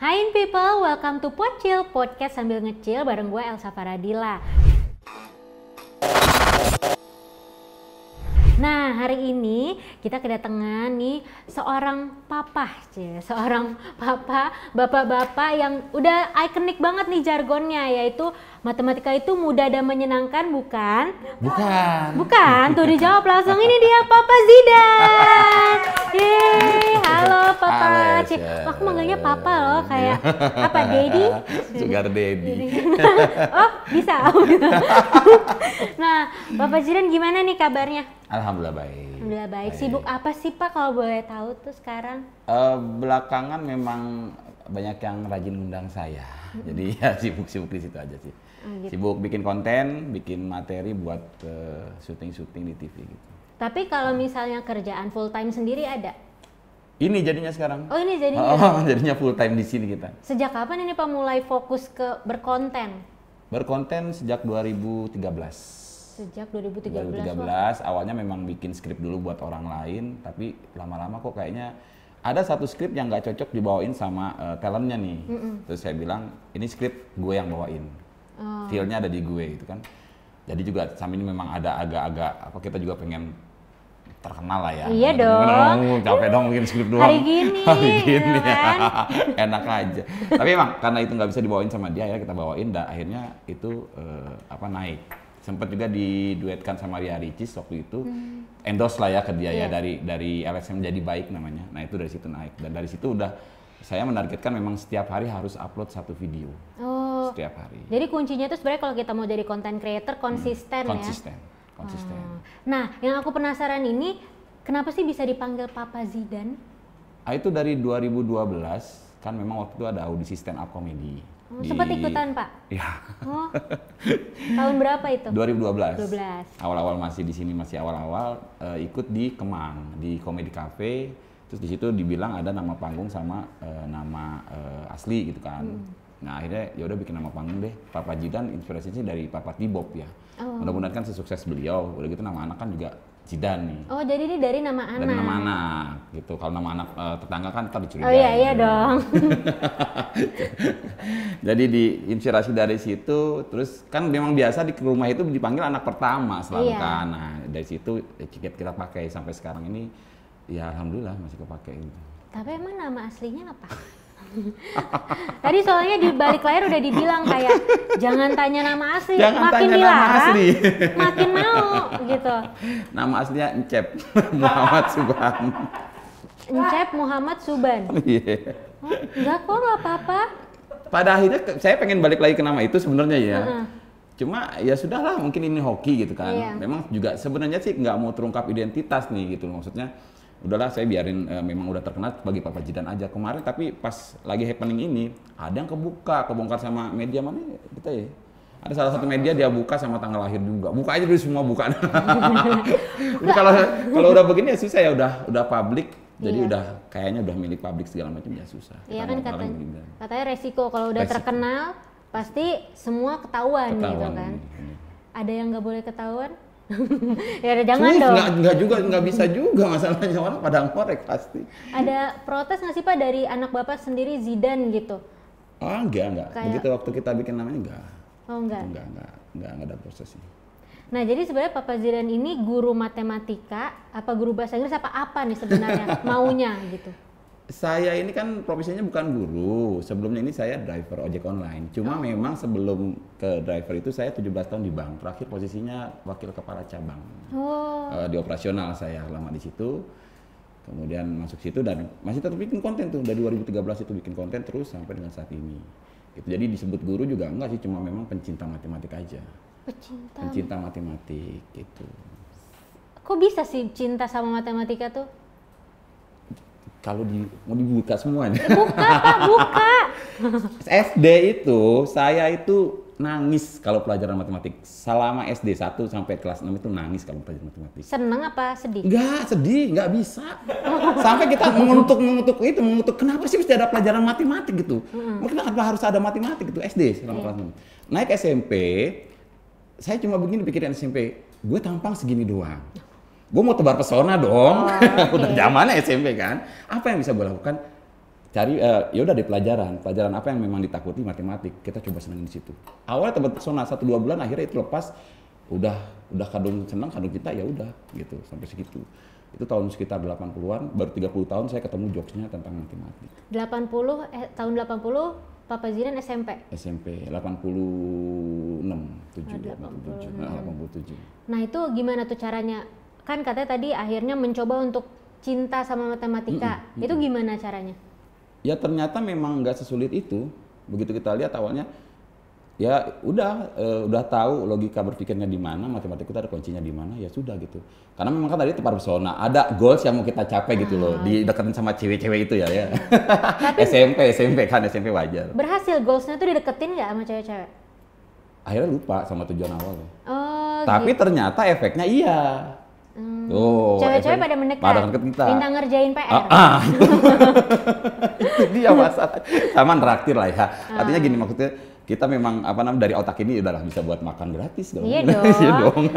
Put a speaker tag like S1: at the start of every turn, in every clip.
S1: Hai people, welcome to Pocil, podcast sambil ngecil bareng gue Elsa Faradila. Nah, hari ini kita kedatangan nih seorang papa, bapak-bapak yang udah ikonik banget nih jargonnya, yaitu matematika itu mudah dan menyenangkan, bukan? Bukan, tuh dijawab langsung, ini dia Papa Zidan. Yeay, halo Papa. Aku manggilnya Papa loh, kayak apa, Daddy?
S2: Sugar Daddy.
S1: Oh, bisa. Nah, Papa Zidan gimana nih kabarnya?
S2: Alhamdulillah baik.
S1: Alhamdulillah baik. Sibuk apa sih Pak kalau boleh tahu tuh sekarang?
S2: Belakangan memang banyak yang rajin undang saya. Jadi ya sibuk-sibuk di situ aja sih.
S1: Gitu.
S2: Sibuk bikin konten, bikin materi buat syuting-syuting di TV gitu.
S1: Tapi kalau misalnya kerjaan full time sendiri ada?
S2: Ini jadinya sekarang.
S1: Oh, ini jadinya.
S2: Oh, jadinya full time di sini kita.
S1: Sejak kapan ini Pak mulai fokus ke berkonten?
S2: Berkonten sejak 2013.
S1: Sejak 2013.
S2: 2013 awalnya memang bikin skrip dulu buat orang lain, tapi lama-lama kok kayaknya ada satu skrip yang nggak cocok dibawain sama talentnya nih. Terus saya bilang ini skrip gue yang bawain, feel-nya ada di gue gitu kan. Jadi juga sambil ini memang ada agak-agak apa, kita juga pengen terkenal lah ya.
S1: Iya dong.
S2: Capek dong bikin skrip doang.
S1: Hari gini ya kan?
S2: Enak aja. Tapi emang karena itu nggak bisa dibawain sama dia ya kita bawain, dan akhirnya itu naik. Sempat juga diduetkan sama Ria Ricis waktu itu, endorse lah ya ke dia ya dari LSM Jadi Baik namanya. Nah itu dari situ naik, dan dari situ udah saya menargetkan memang setiap hari harus upload satu video.
S1: Oh.
S2: Setiap hari.
S1: Jadi kuncinya tuh sebenarnya kalau kita mau jadi content creator konsisten ya.
S2: Konsisten.
S1: Nah, yang aku penasaran ini kenapa sih bisa dipanggil Papa Zidan?
S2: Itu dari 2012 kan memang waktu itu ada audisi stand up comedy.
S1: Sempat ikutan Pak?
S2: Ya.
S1: Oh, tahun berapa itu?
S2: 2012. Awal-awal masih di sini, masih awal-awal ikut di Kemang, di Comedy Cafe. Terus di situ dibilang ada nama panggung sama nama asli gitu kan. Nah akhirnya ya udah bikin nama panggung deh. Papa Zidan inspirasinya dari Papa T-Bob ya. Mudah-mudahan kan sesukses beliau. Udah gitu nama anak kan juga Zidan nih.
S1: Oh, jadi ini dari nama anak.
S2: Dari nama anak gitu. Kalau nama anak tetangga kan ntar dicurigai.
S1: Oh iya dong.
S2: Jadi diinspirasi dari situ, terus kan memang biasa di rumah itu dipanggil anak pertama selalu kan. Nah, dari situ kita pakai sampai sekarang ini, ya alhamdulillah masih kepake gitu.
S1: Tapi emang nama aslinya apa? Tadi soalnya di balik layar udah dibilang kayak jangan tanya nama asli, makin dilarang, makin mau gitu.
S2: Nama aslinya Encep Muhammad Suban.
S1: Encep Muhammad Suban.
S2: Iya.
S1: Oh, enggak kok, nggak apa-apa.
S2: Pada akhirnya saya pengen balik lagi ke nama itu sebenarnya ya. Cuma ya sudahlah, mungkin ini hoki gitu kan. Memang juga sebenarnya sih nggak mau terungkap identitas nih gitu, maksudnya. Udahlah saya biarin memang udah terkenal bagi Papa Zidan aja kemarin, tapi pas lagi happening ini ada yang kebongkar sama media mana kita ya. Ada salah satu media dia buka sama tanggal lahir juga. Buka aja dulu semua buka. Kalau udah begini ya susah ya, udah publik. Jadi udah kayaknya udah milik publik segala macam ya susah.
S1: Iya kan katanya resiko kalau udah terkenal pasti semua ketahuan gitu kan. Ada yang nggak boleh ketahuan? Ya jangan dong.
S2: Nggak bisa juga masalahnya, orang pada ngorek pasti.
S1: Ada protes nggak sih Pak dari anak Bapak sendiri Zidan gitu?
S2: Oh enggak. Begitu waktu kita bikin namanya enggak.
S1: Oh enggak
S2: ada prosesnya.
S1: Nah jadi sebenarnya Papa Zidan ini guru matematika, apa guru bahasa Inggris, apa nih sebenarnya maunya gitu?
S2: Saya ini kan profesinya bukan guru, sebelumnya ini saya driver ojek online. Cuma memang sebelum ke driver itu saya 17 tahun di bank, terakhir posisinya wakil kepala cabang. Di operasional saya lama di situ, kemudian masuk situ dan masih tetap bikin konten tuh, dari 2013 itu bikin konten terus sampai dengan saat ini. Gitu. Jadi disebut guru juga enggak sih, cuma memang pencinta matematik aja. Pencinta matematik gitu.
S1: Kok bisa sih cinta sama matematika tuh?
S2: Kalau mau dibuka semuanya.
S1: Buka.
S2: SD itu saya itu nangis kalau pelajaran matematik. Selama SD 1 sampai kelas 6 itu nangis kalau pelajaran matematik.
S1: Seneng apa sedih?
S2: Enggak, sedih, enggak bisa. Sampai kita mengutuk kenapa sih mesti ada pelajaran matematik gitu. Kenapa harus ada matematik gitu SD selama kelas 6. Naik SMP, saya cuma begini pikirin SMP, gue tampang segini doang. Gue mau tebar pesona dong, udah zamannya SMP kan. Apa yang bisa gue lakukan? cari ya udah di pelajaran apa yang memang ditakuti matematik, kita coba senengin di situ. Awalnya terpesona 1-2 bulan, akhirnya itu lepas, udah kadung senang, kadung kita ya udah gitu sampai segitu. Itu tahun sekitar 80-an, baru 30 tahun saya ketemu jokesnya tentang matematik.
S1: Tahun 80 Papa Zidan SMP?
S2: SMP 86, 87.
S1: Nah itu gimana tuh caranya? Kan katanya tadi akhirnya mencoba untuk cinta sama matematika, itu gimana caranya?
S2: Ya ternyata memang nggak sesulit itu. Begitu kita lihat awalnya, ya udah tahu logika berpikirnya di mana, matematika itu ada kuncinya di mana, ya sudah gitu. Karena memang kan tadi terpesona, ada goals yang mau kita capai gitu loh, dideketin sama cewek-cewek itu ya. Tapi SMP wajar.
S1: Berhasil goalsnya tuh dideketin nggak sama cewek-cewek?
S2: Akhirnya lupa sama tujuan awalnya.
S1: Oh,
S2: tapi
S1: gitu.
S2: Ternyata efeknya iya.
S1: Cewek-cewek pada mendekat,
S2: kita.
S1: minta ngerjain PR.
S2: Itu dia masalah. Sama neraktir lah ya. Artinya gini, maksudnya kita memang dari otak ini udahlah bisa buat makan gratis dong.
S1: Iya dong.
S2: Iya dong.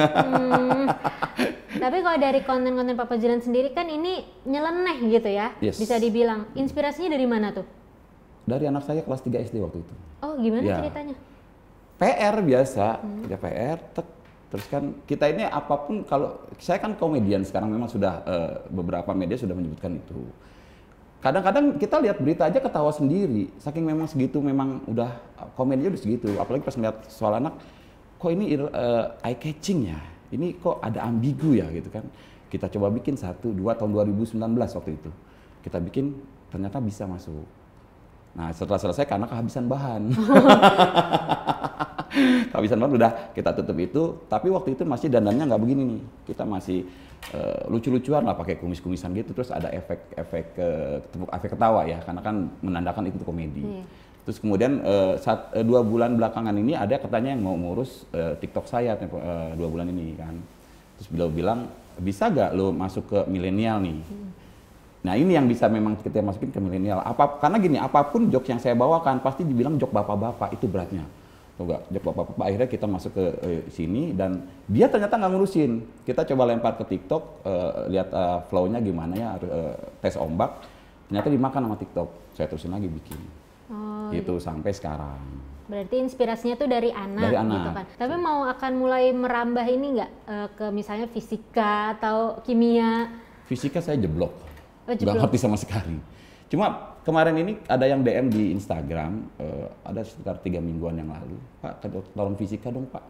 S1: Tapi kalau dari konten-konten Papa Zidan sendiri kan ini nyeleneh gitu ya, bisa dibilang. Inspirasinya dari mana tuh?
S2: Dari anak saya kelas 3 SD waktu itu.
S1: Oh gimana ceritanya?
S2: PR biasa, ya PR, terus kan kita ini apapun, kalau saya kan komedian sekarang memang sudah beberapa media sudah menyebutkan itu. Kadang-kadang kita lihat berita aja ketawa sendiri, saking memang segitu, memang udah komedinya udah segitu. Apalagi pas melihat soal anak, kok ini eye catching ya, ini kok ada ambigu ya gitu kan. Kita coba bikin 1-2 tahun 2019 waktu itu, kita bikin ternyata bisa masuk. Nah setelah selesai karena kehabisan bahan. Kehabisan bahan udah kita tutup itu, tapi waktu itu masih dandannya nggak begini nih, kita masih lucu-lucuan lah, pakai kumis-kumisan gitu, terus ada efek ketawa ya, karena kan menandakan itu komedi. Terus kemudian 2 bulan belakangan ini ada katanya yang mau ngurus TikTok saya 2 bulan ini kan, terus beliau bilang bisa gak lo masuk ke milenial nih. Nah ini yang bisa memang kita masukin ke milenial. Karena gini, apapun jokes yang saya bawakan pasti dibilang jok bapak-bapak, itu beratnya. Jok bapak-bapak, akhirnya kita masuk ke sini dan dia ternyata nggak ngurusin. Kita coba lempar ke TikTok, lihat flow-nya gimana ya, tes ombak. Ternyata dimakan sama TikTok. Saya terusin lagi bikin. Gitu sampai sekarang.
S1: Berarti inspirasinya tuh dari anak, gitu kan. Tapi mau akan mulai merambah ini nggak ke misalnya fisika atau kimia? Fisika
S2: saya jeblok. Nggak ngerti sama sekali. Cuma kemarin ini ada yang DM di Instagram, ada sekitar 3 mingguan yang lalu, Pak tolong fisika dong Pak.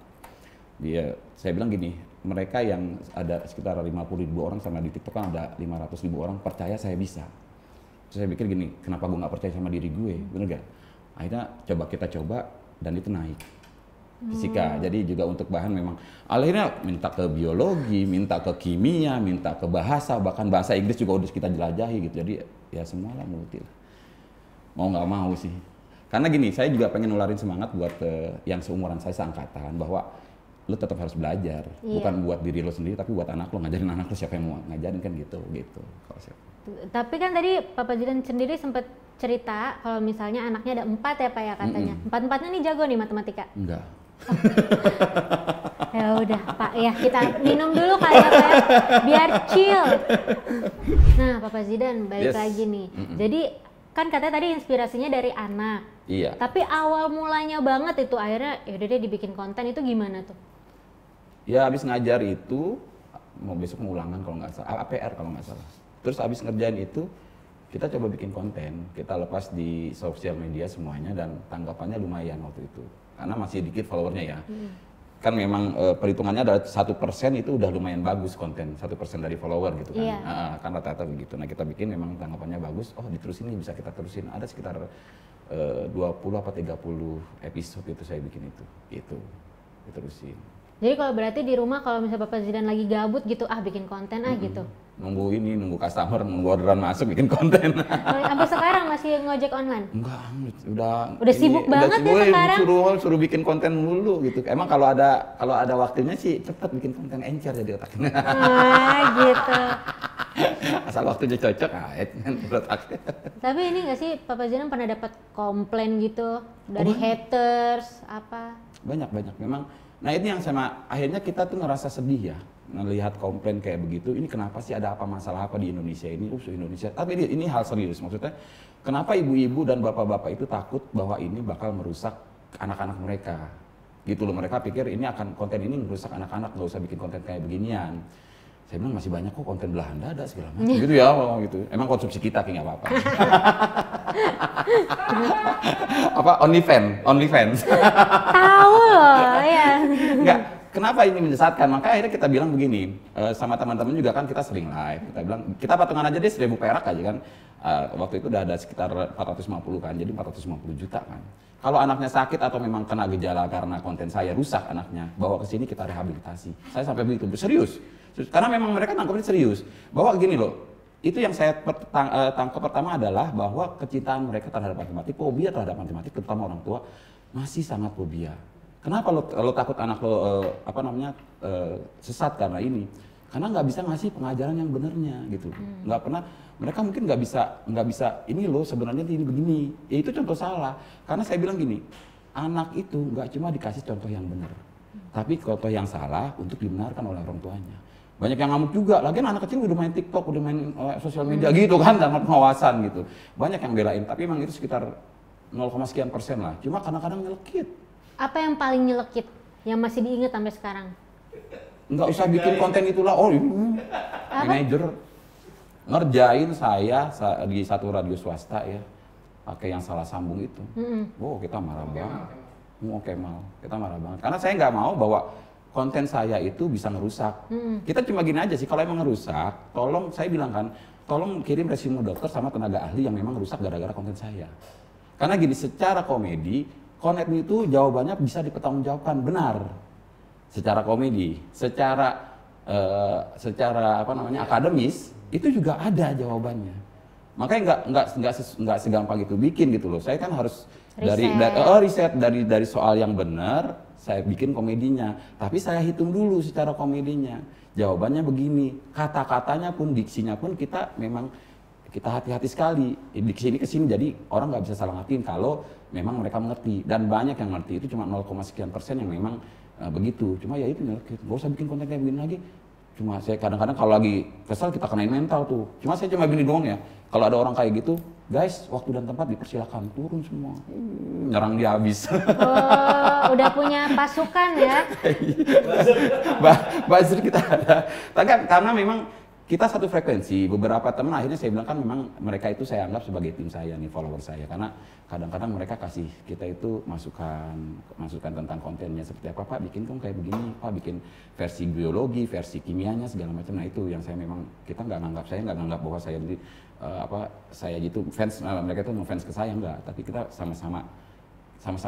S2: Saya bilang gini, mereka yang ada sekitar 50.000 orang sama di TikTok kan ada 500.000 orang, percaya saya bisa. Terus saya pikir gini, kenapa gue nggak percaya sama diri gue, bener gak? Akhirnya kita coba dan itu naik. Fisika, jadi juga untuk bahan memang akhirnya minta ke biologi, minta ke kimia, minta ke bahasa, bahkan bahasa Inggris juga udah kita jelajahi gitu. Jadi ya semua lah multi lah. Mau nggak mau sih. Karena gini, saya juga pengen nularin semangat buat yang seumuran saya, seangkatan, bahwa lo tetap harus belajar. Bukan buat diri lo sendiri, tapi buat anak lo, ngajarin anak lo, siapa yang mau ngajarin kan gitu.
S1: Tapi kan tadi Papa Zidan sendiri sempat cerita kalau misalnya anaknya ada 4 ya Pak ya katanya. 4-empatnya nih jago nih matematika?
S2: Enggak.
S1: Ya udah Pak ya, kita minum dulu kali ya Pak, biar chill. Nah Papa Zidan balik lagi nih. Jadi kan katanya tadi inspirasinya dari anak.
S2: Iya.
S1: Tapi awal mulanya banget itu akhirnya yaudah deh dibikin konten, itu gimana tuh?
S2: Ya habis ngajar itu mau besok ulangan kalau nggak salah, APR kalau nggak salah. Terus habis ngerjain itu kita coba bikin konten, kita lepas di sosial media semuanya dan tanggapannya lumayan waktu itu. Karena masih dikit followernya ya. Kan memang perhitungannya ada 1% itu udah lumayan bagus konten, 1% dari follower gitu kan. Kan rata-rata begitu. Nah kita bikin memang tanggapannya bagus, oh diterusin nih, bisa kita terusin. Ada sekitar 20 apa 30 episode itu saya bikin itu. Diterusin.
S1: Jadi kalau berarti di rumah kalau misalnya Bapak Zidan lagi gabut gitu, bikin konten gitu.
S2: Nunggu customer, nunggu orderan masuk, bikin konten.
S1: Sampai sekarang masih ngojek online?
S2: Enggak,
S1: udah sibuk banget ya sekarang.
S2: Suruh bikin konten dulu gitu. Emang kalau ada waktunya sih cepet bikin konten, encer jadi otaknya.
S1: Gitu.
S2: Asal waktunya cocok, otaknya.
S1: Tapi ini nggak sih Papa Zidan pernah dapat komplain gitu dari haters apa?
S2: Banyak memang. Nah ini yang akhirnya kita tuh ngerasa sedih ya. melihat komplain kayak begitu, ini kenapa sih, ada apa, masalah apa di Indonesia ini? Indonesia. Tapi ini hal serius, maksudnya kenapa ibu-ibu dan bapak-bapak itu takut bahwa ini bakal merusak anak-anak mereka? Gitu loh, mereka pikir ini konten ini merusak anak-anak, nggak usah bikin konten kayak beginian. Saya bilang masih banyak kok konten belahan dada segala macam gitu ya, gitu. Emang konsumsi kita kayak nggak apa-apa. Apa OnlyFans?
S1: Tahu loh, ya.
S2: Enggak. Kenapa ini menyesatkan? Maka akhirnya kita bilang begini, sama teman-teman juga kan kita sering live. Kita bilang kita patungan aja deh 1.000 perak aja kan. Waktu itu udah ada sekitar 450 kan, jadi 450 juta kan. Kalau anaknya sakit atau memang kena gejala karena konten saya rusak anaknya, bawa ke sini kita rehabilitasi. Saya sampai begitu, serius. Karena memang mereka tangkapnya serius. Bahwa gini loh, itu yang saya tangkap pertama adalah bahwa kecintaan mereka terhadap matematik, fobia terhadap matematik, terutama orang tua, masih sangat fobia. Kenapa lo takut anak lo sesat karena ini? Karena nggak bisa ngasih pengajaran yang benernya gitu. Nggak pernah, mereka mungkin nggak bisa ini lo sebenarnya ini begini. Ya itu contoh salah. Karena saya bilang gini, anak itu nggak cuma dikasih contoh yang benar, tapi contoh yang salah untuk dibenarkan oleh orang tuanya. Banyak yang ngamuk juga, lagian anak kecil udah main TikTok, udah main sosial media gitu kan, tanpa pengawasan gitu. Banyak yang belain, tapi emang itu sekitar 0, sekian persen lah. Cuma kadang-kadang nyelekit.
S1: Apa yang paling nyelekit yang masih diingat sampai sekarang?
S2: Nggak usah bikin konten itulah. Oh ini manajer ngerjain saya di satu radio swasta ya, pakai yang salah sambung itu. Oh kita marah banget. Oke mal, kita marah banget. Karena saya nggak mau bahwa konten saya itu bisa ngerusak. Kita cuma gini aja sih, kalau emang ngerusak, tolong saya bilang kan, tolong kirim resume dokter sama tenaga ahli yang memang rusak gara-gara konten saya. Karena gini, secara komedi, konten itu jawabannya bisa dipertanggungjawabkan benar. Secara komedi, secara akademis itu juga ada jawabannya. Makanya nggak segampang itu bikin gitu loh. Saya kan harus riset dari soal yang benar, saya bikin komedinya. Tapi saya hitung dulu secara komedinya. Jawabannya begini, kata-katanya pun, diksinya pun kita hati-hati sekali. Diksi ini kesini, jadi orang nggak bisa salah ngertiin kalau memang mereka mengerti. Dan banyak yang ngerti, itu cuma 0, sekian persen yang memang begitu. Cuma ya itu nyelekit, nggak usah bikin konten kayak begini lagi. Cuma saya kadang-kadang kalau lagi kesal kita kenain mental tuh. Cuma saya cuma gini doang ya, kalau ada orang kayak gitu, guys, waktu dan tempat dipersilakan, turun semua. Nyerang dia habis.
S1: Oh, udah punya pasukan ya?
S2: Buzzer kita ada. Karena memang kita satu frekuensi, beberapa teman akhirnya saya bilang kan memang mereka itu saya anggap sebagai tim saya nih, follower saya. Karena kadang-kadang mereka kasih kita itu masukan tentang kontennya seperti apa, Pak bikin dong kayak begini, Pak bikin versi biologi, versi kimianya segala macam. Nah itu yang saya memang, kita nggak nganggap bahwa saya jadi saya gitu fans, mereka itu fans ke saya enggak, tapi kita sama-sama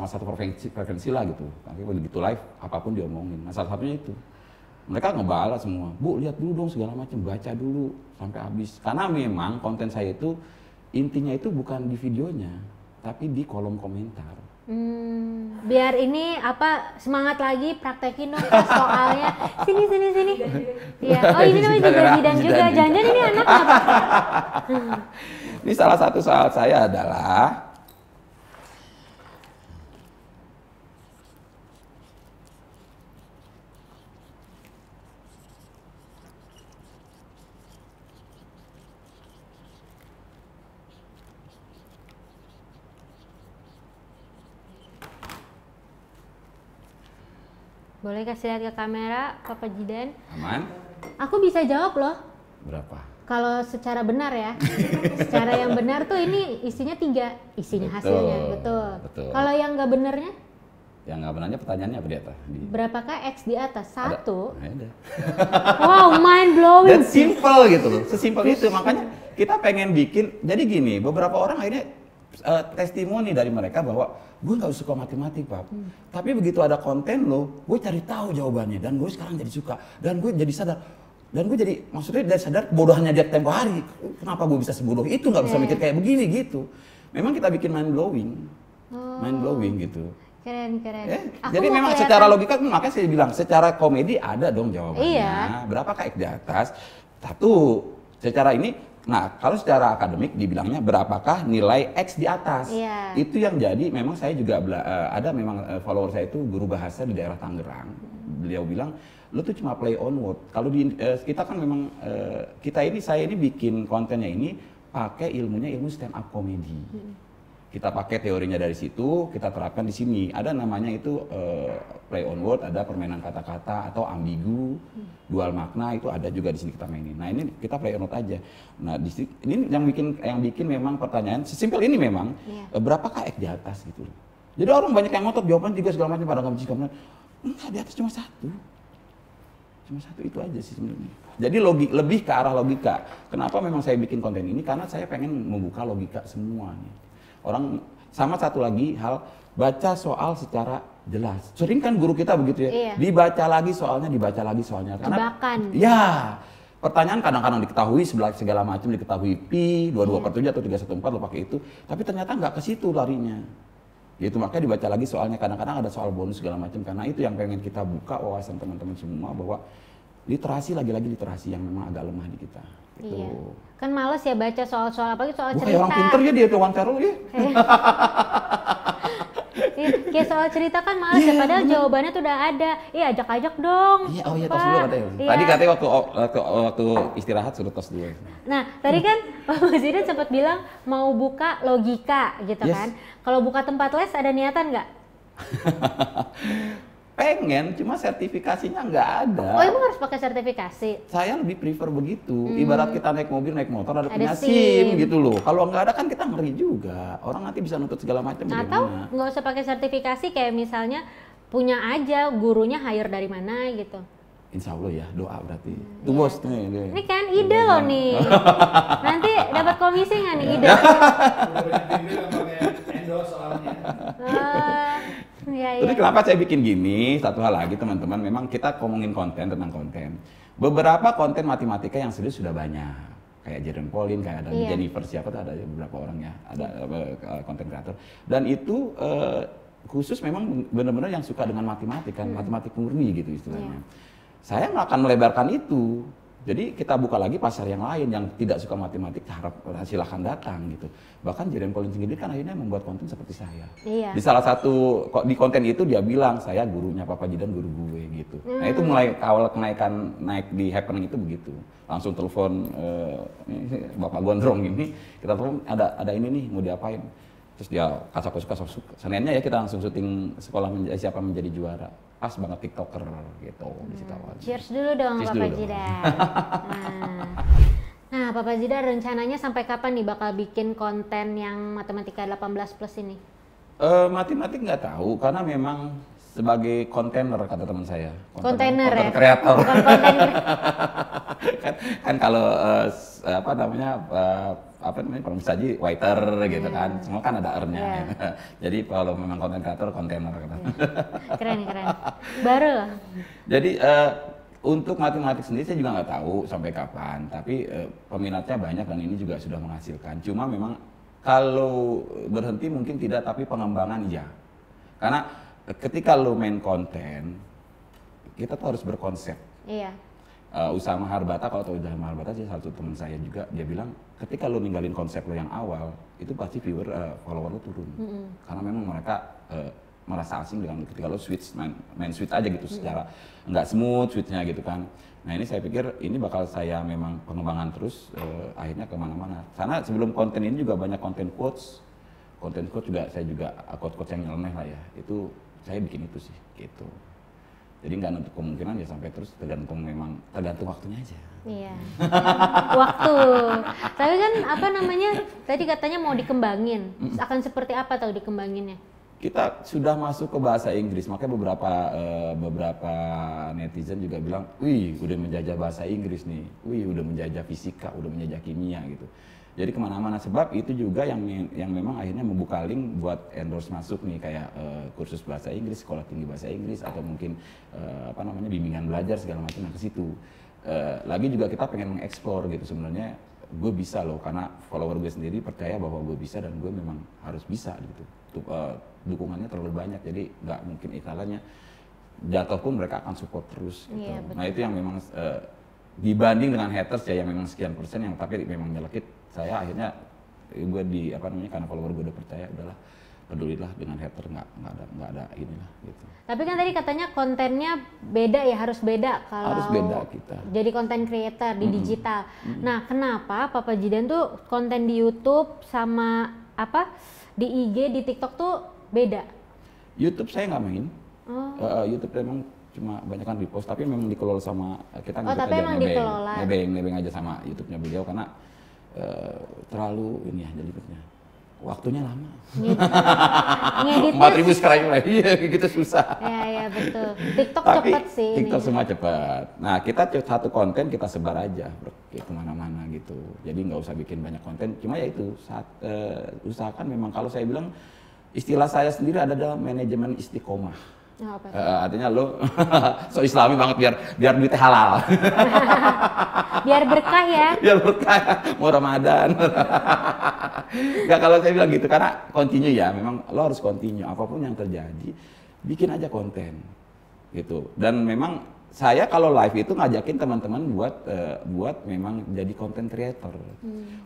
S2: satu frekuensi lah gitu. Tapi begitu live apapun diomongin. Nah salah satunya itu. Mereka ngebalas semua, Bu lihat dulu dong segala macam, baca dulu sampai habis. Karena memang konten saya itu intinya itu bukan di videonya, tapi di kolom komentar.
S1: Biar ini semangat lagi praktekin dong soalnya. Sini. Iya. Oh ini namanya juga Zidan juga. Jangan-jangan ini anak apa?
S2: Ini salah satu soal saya adalah
S1: boleh kasih lihat ke kamera, Papa Zidan.
S2: Aman?
S1: Aku bisa jawab loh.
S2: Berapa?
S1: Kalau secara benar ya, secara yang benar tuh ini isinya 3, isinya hasilnya, betul. Kalau yang nggak benernya?
S2: Yang nggak benarnya pertanyaannya apa di atas?
S1: Berapakah X di atas? 1.
S2: Ada.
S1: Wow, mind blowing.
S2: Dan simple gitu loh, sesimpel itu. Makanya kita pengen bikin, jadi gini, beberapa orang akhirnya testimoni dari mereka bahwa gue nggak suka matematik, Pak. Tapi begitu ada konten lo, gue cari tahu jawabannya dan gue sekarang jadi suka dan gue jadi sadar. Dan gue jadi, maksudnya dari sadar bodohnya dia tempo hari. Kenapa gue bisa sebodoh itu, nggak bisa mikir kayak begini gitu. Memang kita bikin mind blowing gitu.
S1: Keren.
S2: Jadi memang secara logika, makanya saya bilang secara komedi ada dong jawabannya.
S1: Iya.
S2: Berapakah X di atas? Satu, secara ini. Nah, kalau secara akademik dibilangnya berapakah nilai X di atas?
S1: Iya.
S2: Itu yang jadi memang saya juga ada memang follower saya itu guru bahasa di daerah Tangerang. beliau bilang, lu tuh cuma play on word. Kalau kita kan memang saya ini bikin kontennya ini pakai ilmu stand up comedy. Kita pakai teorinya dari situ, kita terapkan di sini. Ada namanya itu play on word, ada permainan kata-kata atau ambigu, dual makna, itu ada juga di sini kita mainin. Nah ini kita play on word aja. Nah di sini ini yang bikin memang pertanyaan sesimpel ini memang berapakah X di atas gitu. Jadi orang banyak yang ngotot jawaban juga segala macam pada nggak bisa. Enggak, di atas cuma satu itu aja sih sebenarnya. Jadi lebih ke arah logika. Kenapa memang saya bikin konten ini? Karena saya pengen membuka logika semua nih. Orang sama satu lagi hal, baca soal secara jelas. Sering kan guru kita begitu ya, dibaca lagi soalnya. Karena, ya, pertanyaan kadang-kadang diketahui segala macam, diketahui pi, 22/7 atau 314 lo pakai itu, tapi ternyata nggak ke situ larinya. Itu makanya dibaca lagi soalnya, kadang-kadang ada soal bonus segala macam, karena itu yang pengen kita buka wawasan teman-teman semua bahwa literasi lagi-lagi literasi yang memang agak lemah di kita. Gitu.
S1: Iya. Kan males ya baca soal-soal apalagi soal cerita.
S2: Kayak orang pinter ya dia wawancara lu ya.
S1: Kayak soal cerita kan males ya, padahal jawabannya tuh udah ada. Iya, ajak-ajak dong.
S2: Iya, oh iya, tos dulu katanya. Tadi katanya waktu istirahat suruh tos dulu.
S1: Nah, tadi kan Pak Zidan sempat bilang mau buka logika gitu kan. Kalau buka tempat les ada niatan nggak?
S2: Pengen, cuma sertifikasinya nggak ada.
S1: Oh, emang harus pakai sertifikasi?
S2: Saya lebih prefer begitu. Ibarat kita naik mobil, naik motor, ada punya SIM gitu loh. Kalau nggak ada kan kita ngeri juga. Orang nanti bisa nuntut segala macam.
S1: Atau nggak usah pakai sertifikasi, kayak misalnya punya aja gurunya hire dari mana gitu.
S2: Insya Allah ya, doa berarti. Itu bos nih.
S1: Ini kan ide loh nih. Nanti dapat komisi nggak nih ide?
S2: Jadi kenapa saya bikin gini? Satu hal lagi teman-teman, memang kita ngomongin konten tentang konten. Beberapa konten matematika yang serius sudah banyak. Kayak Jerome Pauline, kayak ada Jennifer siapa tuh, ada beberapa orang ya, ada konten kreator. Dan itu khusus memang benar-benar yang suka dengan matematik kan, matematik murni gitu istilahnya. Saya nggak akan melebarkan itu. Jadi kita buka lagi pasar yang lain yang tidak suka matematik, silahkan datang gitu. Bahkan Jerome Pauline sendiri kan akhirnya membuat konten seperti saya. Di salah satu di konten itu dia bilang saya gurunya Papa Zidan, guru gue gitu. Nah itu mulai awal naik di happening itu begitu. Langsung telepon Bapak Gondrong ini, kita telepon ada ini nih mau diapain. Terus dia suka. Seninnya ya kita langsung syuting sekolah siapa menjadi juara. Pas banget TikToker gitu di situ awalnya.
S1: Cheers dulu dong Papa Zidan. Nah, Papa Zidan rencananya sampai kapan nih bakal bikin konten yang matematika 18 plus ini?
S2: Matematik nggak tahu karena memang sebagai kontainer kata teman saya.
S1: Kontainer ya?
S2: Kreator.
S1: Bukan konten.
S2: kan kalau saji waiter gitu kan, semua kan ada R-nya. Jadi kalau memang konten kreator, kontainer gitu.
S1: Keren. Baru.
S2: Jadi untuk matematik sendiri saya juga nggak tahu sampai kapan, tapi peminatnya banyak dan ini juga sudah menghasilkan. Cuma memang kalau berhenti mungkin tidak, tapi pengembangan iya. Karena ketika lo main konten, kita tuh harus berkonsep.
S1: Iya.
S2: Usama Harbata, kalau tahu Usama Harbata sih satu teman saya juga, dia bilang ketika lo ninggalin konsep lo yang awal, itu pasti follower lo turun. Karena memang mereka merasa asing dengan ketika lo main switch aja gitu, secara nggak smooth switchnya gitu kan. Nah ini saya pikir ini bakal saya memang pengembangan terus, akhirnya kemana-mana. Karena sebelum konten ini juga banyak konten quotes juga, saya juga quotes yang nyeleneh lah ya, itu saya bikin itu sih gitu. Jadi nggak nutup kemungkinan ya sampai terus, tergantung waktunya aja.
S1: Iya. Waktu. Tapi kan tadi katanya mau dikembangin. Akan seperti apa tahu dikembanginnya?
S2: Kita sudah masuk ke bahasa Inggris, makanya beberapa netizen juga bilang, wih udah menjajah bahasa Inggris nih, wih udah menjajah fisika, udah menjajah kimia gitu. Jadi kemana-mana, sebab itu juga yang memang akhirnya membuka link buat endorse masuk nih, kayak kursus bahasa Inggris, sekolah tinggi bahasa Inggris, atau mungkin bimbingan belajar segala macam ke situ. Lagi juga kita pengen mengeksplor gitu, sebenarnya gue bisa loh, karena follower gue sendiri percaya bahwa gue bisa dan gue memang harus bisa gitu. Dukungannya terlalu banyak, jadi nggak mungkin istilahnya jatuh pun mereka akan support terus gitu.
S1: Iya,
S2: nah itu yang memang dibanding dengan haters ya yang memang sekian persen yang tapi memang nyelekit, saya akhirnya gue karena follower gue udah percaya, udahlah pedulilah dengan hater, nggak ada inilah gitu.
S1: Tapi kan tadi katanya kontennya beda ya, harus beda kalau
S2: harus beda kita
S1: jadi konten creator di digital. Nah, kenapa Papa Zidan tuh konten di YouTube sama di IG, di TikTok tuh beda?
S2: YouTube saya nggak main. YouTube memang cuma banyak kan repost, tapi memang dikelola sama kita.
S1: Tapi emang dikelola.
S2: Nebeng aja sama YouTube-nya beliau karena terlalu ini ya jadinya. Waktunya lama. Ngeditnya 4.000 subscriber iya gitu susah.
S1: Iya betul. TikTok cepet sih.
S2: TikTok semua cepat. Nah kita satu konten kita sebar aja kemana-mana gitu. Jadi nggak usah bikin banyak konten. Cuma ya itu usahakan memang kalau saya bilang istilah saya sendiri ada dalam manajemen istiqomah. Artinya lo so islami banget biar duitnya halal.
S1: Biar berkah ya.
S2: Biar berkah, mau Ramadan. Nggak, kalau saya bilang gitu karena continue ya, memang lo harus continue apapun yang terjadi, bikin aja konten gitu. Dan memang saya kalau live itu ngajakin teman-teman buat memang jadi content creator.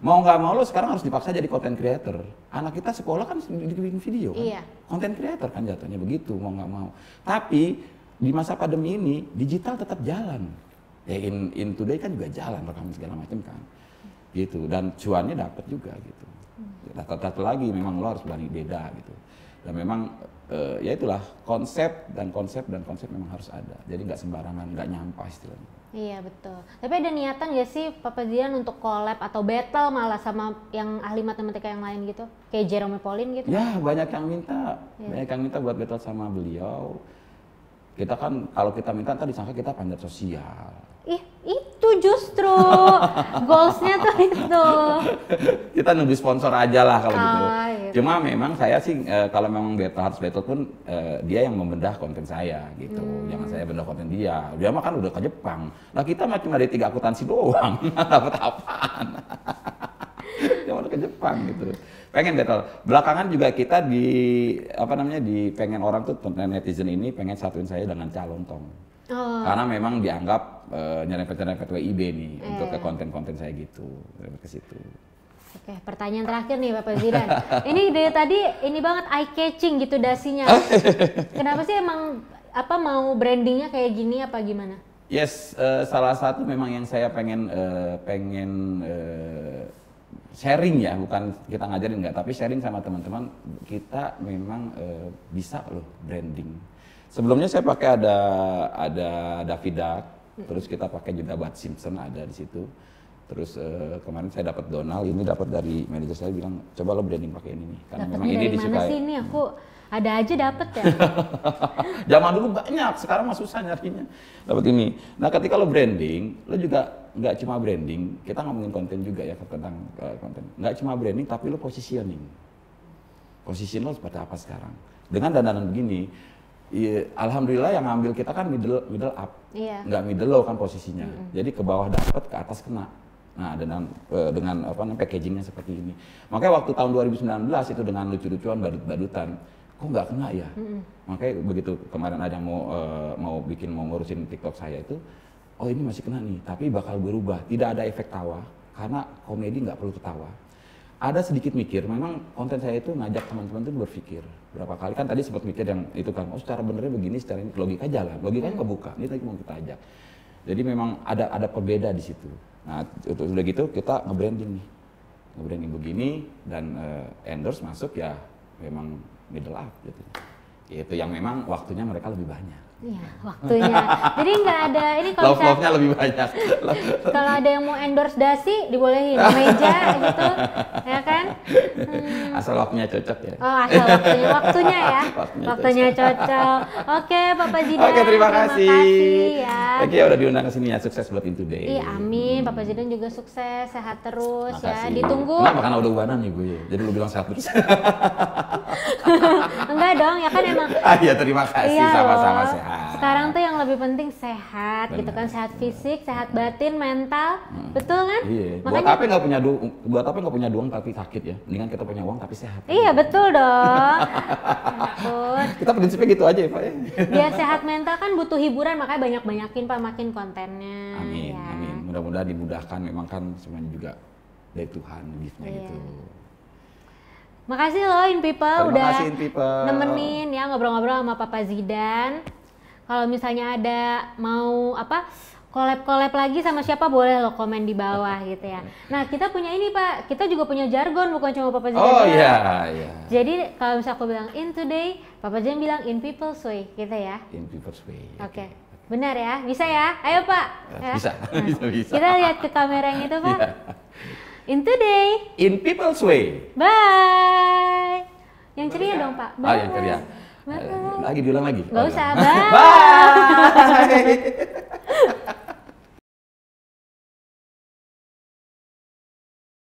S2: Mau nggak mau lo sekarang harus dipaksa jadi content creator. Anak kita sekolah kan bikin video kan,
S1: iya.
S2: Content creator kan jatuhnya begitu, mau nggak mau. Tapi di masa pandemi ini digital tetap jalan. Ya in today kan juga jalan rekaman segala macam kan, gitu. Dan cuannya dapat juga gitu. Satu lagi memang lo harus berani beda gitu. Dan memang ya itulah konsep memang harus ada. Jadi nggak sembarangan, nggak nyampah istilahnya.
S1: Iya betul. Tapi ada niatan nggak sih Papa Zidan untuk collab atau battle malah sama yang ahli matematika yang lain gitu? Kayak Jerome Pauline gitu?
S2: Ya banyak yang minta buat battle sama beliau. Kita kan kalau kita minta tadi disangka kita panjat sosial.
S1: Itu justru goalsnya tuh itu.
S2: Kita nunggu sponsor aja lah kalau gitu.
S1: Gitu.
S2: Cuma memang saya sih kalau memang harus battle pun dia yang membedah konten saya gitu. Jangan saya bedah konten dia. Dia mah kan udah ke Jepang. Nah kita mah cuma ada 3 akuntansi doang. Dapat apaan? Dia udah ke Jepang gitu. Pengen battle. Belakangan juga kita pengen orang tuh netizen ini pengen satuin saya dengan calon Tong. Karena memang dianggap nyerempet WIB nih untuk ke konten-konten saya gitu, ke situ.
S1: Oke, pertanyaan terakhir nih Bapak Zidan. Ini dari tadi ini banget eye catching gitu dasinya. Kenapa sih emang mau brandingnya kayak gini apa gimana?
S2: Yes, salah satu memang yang saya pengen sharing ya, bukan kita ngajarin enggak, tapi sharing sama teman-teman kita memang bisa loh branding. Sebelumnya saya pakai ada Daffy Duck, terus kita pakai juga Bart Simpson ada di situ. Terus kemarin saya dapat Donald, ini dapat dari manajer saya bilang coba lo branding pakai ini nih, karena
S1: dapetnya
S2: memang ini disukai.
S1: Mana sih ini aku ada aja dapat ya.
S2: Zaman dulu banyak, sekarang mah susah nyarinya. Dapat ini. Nah ketika lo branding, lo juga nggak cuma branding, kita ngomongin konten juga ya tentang konten. Nggak cuma branding, tapi lo positioning. Position lo seperti apa sekarang? Dengan dandanan begini, ya, alhamdulillah yang ngambil kita kan middle up, nggak middle low kan posisinya. Jadi ke bawah dapat, ke atas kena. Nah dengan packagingnya seperti ini. Makanya waktu tahun 2019 itu dengan lucu-lucuan badut-badutan, kok nggak kena ya? Makanya begitu kemarin ada yang mau ngurusin TikTok saya itu, oh ini masih kena nih, tapi bakal berubah. Tidak ada efek tawa, karena komedi nggak perlu ketawa. Ada sedikit mikir, memang konten saya itu ngajak teman-teman itu berpikir. Berapa kali kan tadi sempat mikir yang itu kan, oh secara benernya begini, secara ini logika jalan, logikanya kebuka. Ini tadi mau kita ajak. Jadi memang ada perbeda di situ. Nah, udah gitu kita nge-branding nih. Nge-branding begini dan endorse masuk ya memang middle up gitu. Itu yang memang waktunya mereka lebih banyak.
S1: Iya, waktunya. Jadi nggak ada ini kalau
S2: love-nya lebih banyak.
S1: Kalau ada yang mau endorse dasi dibolehin meja gitu, ya kan?
S2: Asal waktunya cocok ya.
S1: Oh, asal waktunya ya. Waktunya cocok. Oke, Bapak Zidan.
S2: Oke, terima kasih
S1: ya.
S2: Oke, udah diundang ke sini ya. Sukses buat In Today.
S1: Iya, amin. Bapak Zidan juga sukses, sehat terus.
S2: Makasih.
S1: Ya. Ditunggu.
S2: Kenapa? Karena udah ubanan nih gue. Jadi lu bilang sehat terus.
S1: Enggak dong, ya kan emang.
S2: Iya, terima kasih.
S1: Iya
S2: Sama-sama
S1: loh.
S2: sehat.
S1: Sekarang tuh yang lebih penting sehat. Bener. Gitu kan, sehat fisik, sehat batin, mental. Betul kan?
S2: Iya.
S1: Makanya,
S2: buat apa nggak punya duit tapi sakit ya? Mendingan kita punya uang tapi sehat.
S1: Iya, betul dong.
S2: Kita prinsipnya gitu aja ya Pak ya.
S1: Biar sehat mental kan butuh hiburan, makanya banyak-banyakin Pak, makin kontennya.
S2: Amin,
S1: ya.
S2: amin. Mudah-mudahan dimudahkan, memang kan semuanya juga dari Tuhan gift-nya gitu.
S1: Makasih loh In People
S2: Terima
S1: udah
S2: kasih, In People.
S1: nemenin ya ngobrol-ngobrol sama Papa Zidan. Kalau misalnya ada mau collab lagi sama siapa boleh lo komen di bawah gitu ya. Nah kita punya ini Pak, kita juga punya jargon bukan cuma Papa Zidan.
S2: Oh iya.
S1: Jadi kalau misalnya aku bilang in today, Papa Zidan bilang in people's way gitu ya.
S2: In people's way.
S1: Oke. Benar ya? Bisa ya? Ayo Pak.
S2: Bisa, bisa.
S1: Kita lihat ke kamera yang itu Pak. In today.
S2: In people's way.
S1: Bye. Yang ceria dong Pak. Bye.
S2: Yang ceria.
S1: Bye.
S2: Lagi diulang lagi.
S1: Gak usah.
S2: Bye.